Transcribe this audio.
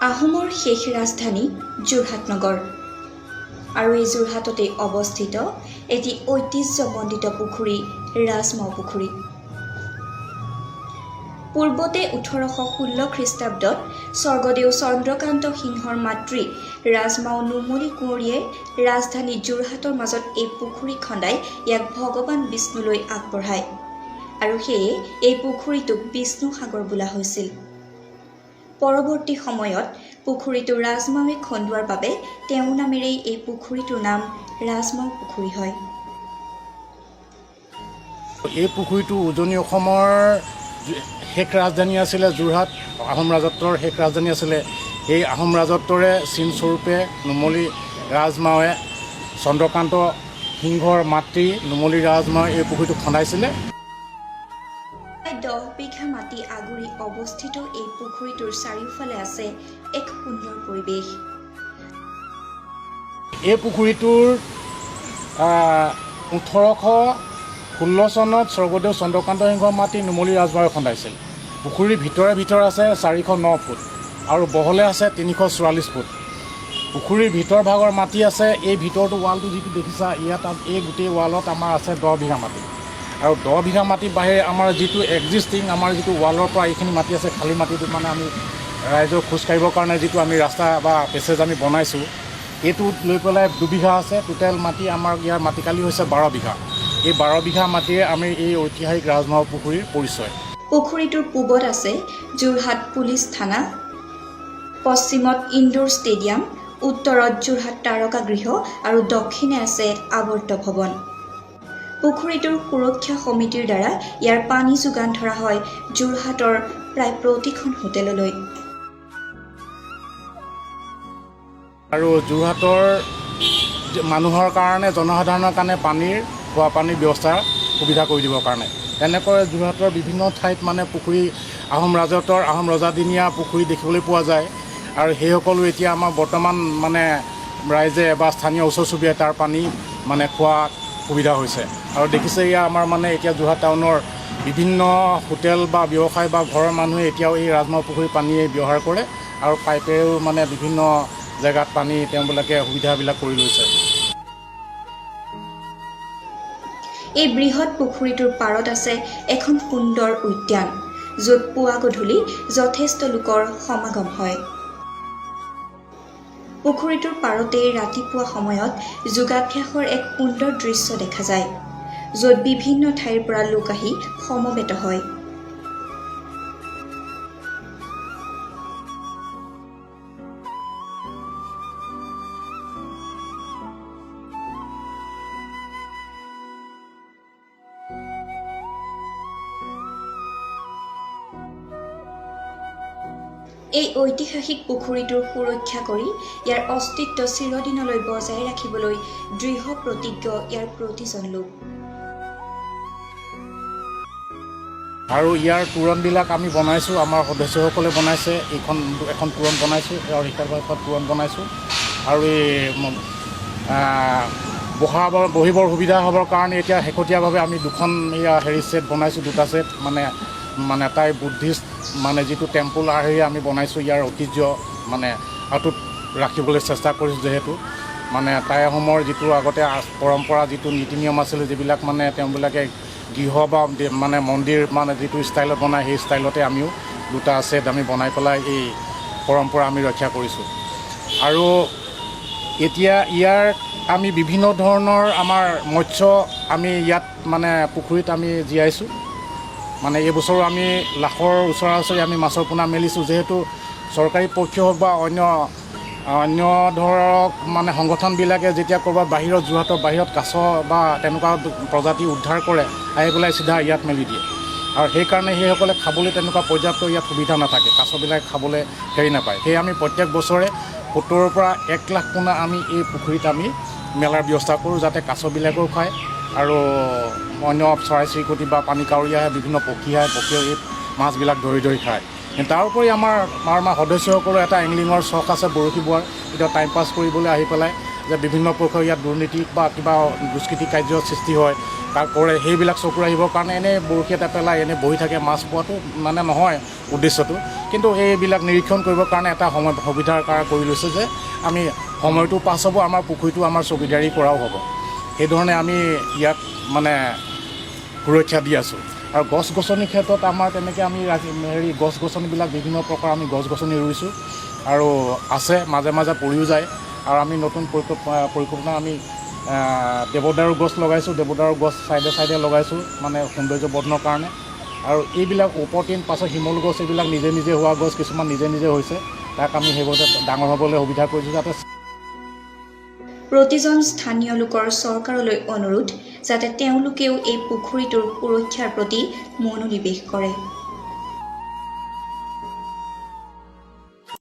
আহোমৰ শেষ ৰাজধানী যোৰহাট নগৰ আৰু এই যোৰহাটতে অৱস্থিত এটি ঐতিহ্যমণ্ডিত পুখুৰী ৰাজমাও পুখুৰী। পূৰ্বতে 1816 খ্ৰীষ্টাব্দত স্বৰ্গদেউ চন্দ্ৰকান্ত সিংহৰ মাতৃ ৰাজমাও নুমলী কুঁৱৰীয়ে ৰাজধানী যোৰহাটৰ মাজত এই পুখুৰী খন্দাই ইয়াক ভগৱান বিষ্ণুলৈ আগবঢ়ায় আৰু সেয়ে এই পুখুৰীটোক বিষ্ণু সাগৰ বোলা হৈছিল। পৰৱৰ্তী সময়ত পুখুৰীটো ৰাজমাৱে খন্দোৱাৰ বাবে তেওঁৰ নামেৰেই এই পুখুৰীটোৰ নাম ৰাজমাও পুখুৰী হয়। এই পুখুৰীটো উজনি অসমৰ শেষ ৰাজধানী আছিলে যোৰহাট। আহোম ৰাজত্বৰ শেষ ৰাজধানী আছিলে। এই আহোম ৰাজত্বৰে চিনস্বৰূপে নুমলী ৰাজমাৱে চন্দ্ৰকান্ত সিংহৰ মাতৃ নুমলী ৰাজমাৱে এই পুখুৰীটো খন্দাইছিলে। 10 বিঘা মাটি আগুৰি অৱস্থিত এই পুখুৰীটোৰ চাৰিওফালে আছে এক সুন্দৰ পৰিৱেশ। এই পুখুৰীটোৰ 1816 চনত স্বৰ্গদেউ চন্দ্ৰকান্ত সিংহৰ মাতৃ নুমলী ৰাজমাৱে খন্দাইছিল। পুখুৰীৰ ভিতৰে আছে 409 ফুট আৰু বহলে আছে 344 ফুট। পুখুৰীৰ ভিতৰ ভাগৰ মাটি আছে, এই ভিতৰটো ৱালটো যিটো দেখিছা ইয়াত এই গোটেই ৱালত আমাৰ আছে 10 বিঘা মাটি আৰু 10 বিঘা মাটি বাহিৰে আমাৰ যিটো এক্সিষ্টিং আমাৰ যিটো ৱালৰ পৰা এইখিনি মাটি আছে খালী মাটিটো মানে আমি ৰাইজৰ খোজকাঢ়িবৰ কাৰণে যিটো আমি ৰাস্তা বা পেছেজ আমি বনাইছোঁ এইটোত লৈ পেলাই 2 বিঘা আছে। টোটেল মাটি আমাৰ ইয়াৰ মাটিকালি হৈছে 12 বিঘা। এই 12 বিঘা মাটিৰে আমি এই ঐতিহাসিক ৰাজমাও পুখুৰীৰ পৰিচয়। পুখুৰীটোৰ পূবত আছে যোৰহাট পুলিচ থানা, পশ্চিমত ইনডোৰ ষ্টেডিয়াম, উত্তৰত যোৰহাট তাৰকা গৃহ আৰু দক্ষিণে আছে আৱৰ্ত ভৱন। পুখুৰীটোৰ সুৰক্ষা সমিতিৰ দ্বাৰা ইয়াৰ পানী যোগান ধৰা হয় যোৰহাটৰ প্ৰায় প্ৰতিখন হোটেললৈ। আৰু যোৰহাটৰ মানুহৰ কাৰণে জনসাধাৰণৰ কাৰণে খোৱা পানীৰ ব্যৱস্থাৰ সুবিধা কৰি দিবৰ কাৰণে তেনেকৈ যোৰহাটৰ বিভিন্ন ঠাইত মানে পুখুৰী আহোম ৰজাদিনীয়া পুখুৰী দেখিবলৈ পোৱা যায় আৰু সেইসকলো এতিয়া আমাৰ বৰ্তমান মানে ৰাইজে বা স্থানীয় ওচৰ চুবুৰীয়াই তাৰ পানী মানে খোৱা সুবিধা হৈছে। আৰু দেখিছে ইয়াৰ আমাৰ মানে এতিয়া যোৰহাট টাউনৰ বিভিন্ন হোটেল বা ব্যৱসায় বা ঘৰৰ মানুহে এতিয়াও এই ৰাজমাও পুখুৰীৰ পানীয়ে ব্যৱহাৰ কৰে আৰু পাইপেৰেও মানে বিভিন্ন জেগাত পানী তেওঁবিলাকে সুবিধাবিলাক কৰি লৈছে। এই বৃহৎ পুখুৰীটোৰ পাৰত আছে এখন সুন্দৰ উদ্যান, য'ত পুৱা গধূলি যথেষ্ট লোকৰ সমাগম হয়। পুখুৰীটোৰ পাৰতেই ৰাতিপুৱা সময়ত যোগাভ্যাসৰ এক সুন্দৰ দৃশ্য দেখা যায়, য'ত বিভিন্ন ঠাইৰ পৰা লোক আহি সমবেত হয়। এই ঐতিহাসিক পুখুৰীটোৰ সুৰক্ষা কৰি ইয়াৰ অস্তিত্ব চিৰদিনলৈ বজাই ৰাখিবলৈ দৃঢ় প্ৰতিজ্ঞ ইয়াৰ প্ৰতিজন লোক। আৰু ইয়াৰ তোৰণবিলাক আমি বনাইছোঁ, আমাৰ সদস্যসকলে বনাইছে। এখন তোৰণ বনাইছোঁ আৰু এখন তোৰণ বনাইছোঁ আৰু এই বহিবৰ সুবিধা হ'বৰ কাৰণে এতিয়া শেহতীয়াভাৱে আমি দুখন ছেট বনাইছোঁ, 2টা ছেট মানে এটাই বুদ্ধিষ্ট মানে যিটো টেম্পল আৰ্হি আমি বনাইছোঁ ইয়াৰ ঐতিহ্য মানে অটুট ৰাখিবলৈ চেষ্টা কৰিছোঁ। যিহেতু মানে টাই আহোমৰ যিটো আগতে পৰম্পৰা যিটো নীতি নিয়ম আছিলে যিবিলাক মানে তেওঁবিলাকে গৃহ বা মানে মন্দিৰ মানে যিটো ষ্টাইলত বনায় সেই ষ্টাইলতে আমিও 2টা ছেট আমি বনাই পেলাই এই পৰম্পৰা আমি ৰক্ষা কৰিছোঁ। আৰু এতিয়া ইয়াৰ আমি বিভিন্ন ধৰণৰ আমাৰ মৎস্য আমি ইয়াত মানে পুখুৰীত আমি জীয়াইছোঁ। মানে এইবছৰো আমি লাখৰ ওচৰা-ওচৰি আমি মাছৰ পোনা মেলিছোঁ। যিহেতু চৰকাৰী পক্ষ হওক বা অন্য ধৰক মানে সংগঠনবিলাকে যেতিয়া ক'ৰবাত যোৰহাটৰ বাহিৰত কাছ বা তেনেকুৱা প্ৰজাতি উদ্ধাৰ কৰে আহি পেলাই চিধা ইয়াত মেলি দিয়ে আৰু সেইকাৰণে সেইসকলে খাবলৈ তেনেকুৱা পৰ্যাপ্ত ইয়াত সুবিধা নাথাকে, কাছবিলাক খাবলৈ নাপায়। সেয়ে আমি প্ৰত্যেক বছৰে 70ৰ পৰা 1 লাখ পোনা আমি এই পুখুৰীত আমি মেলাৰ ব্যৱস্থা কৰোঁ, যাতে কাছবিলাকেও খায় আৰু অন্য চৰাই-চিৰিকটি বা পানী কাউৰীয়া আহে, বিভিন্ন পক্ষী আহে, পক্ষীয়ে এই মাছবিলাক ধৰি খায়। তাৰোপৰি আমাৰ সদস্যসকলৰ এটা এংলিঙৰ চখ আছে, বৰশী বোৱাৰ। এতিয়া টাইম পাছ কৰিবলৈ আহি পেলাই যে বিভিন্ন পক্ষৰ ইয়াত দুৰ্নীতি বা কিবা দুষ্কৃতি কাৰ্যৰ সৃষ্টি হয় তাক কৰে, সেইবিলাক চকু আহিবৰ কাৰণে এনেই বৰশী এটা পেলাই এনেই বহি থাকে। মাছ পোৱাটো মানে নহয় উদ্দেশ্যটো, কিন্তু এইবিলাক নিৰীক্ষণ কৰিবৰ কাৰণে এটা সময় সুবিধাৰ কাৰণে কৰি লৈছে যে আমি সময়টো পাছ হ'ব, আমাৰ পুখুৰীটো আমাৰ চকীদাৰী কৰাও হ'ব। সেইধৰণে আমি ইয়াক মানে সুৰক্ষা দি আছোঁ। আৰু গছ গছনিৰ ক্ষেত্ৰত আমাৰ তেনেকৈ আমি গছ গছনিবিলাক বিভিন্ন প্ৰকাৰ আমি গছ গছনি ৰুইছোঁ আৰু আছে, মাজে মাজে পৰিও যায়। আৰু আমি নতুন পৰিকল্পনা আমি দেৱদাৰু গছ লগাইছোঁ, দেৱদাৰু গছ চাইডে চাইডে লগাইছোঁ মানে সৌন্দৰ্য বৰ্ধনৰ কাৰণে। আৰু এইবিলাক ওপৰতিন পাছত শিমলু গছ এইবিলাক নিজে নিজে হোৱা গছ কিছুমান নিজে নিজে হৈছে, তাক আমি সেইবোৰতে ডাঙৰ হ'বলৈ সুবিধা কৰিছোঁ যাতে। প্ৰতিজন স্থানীয় লোকৰ চৰকাৰলৈ অনুৰোধ যাতে তেওঁলোকেও এই পুখুৰীটোৰ সুৰক্ষাৰ প্ৰতি মনোনিৱেশ কৰে।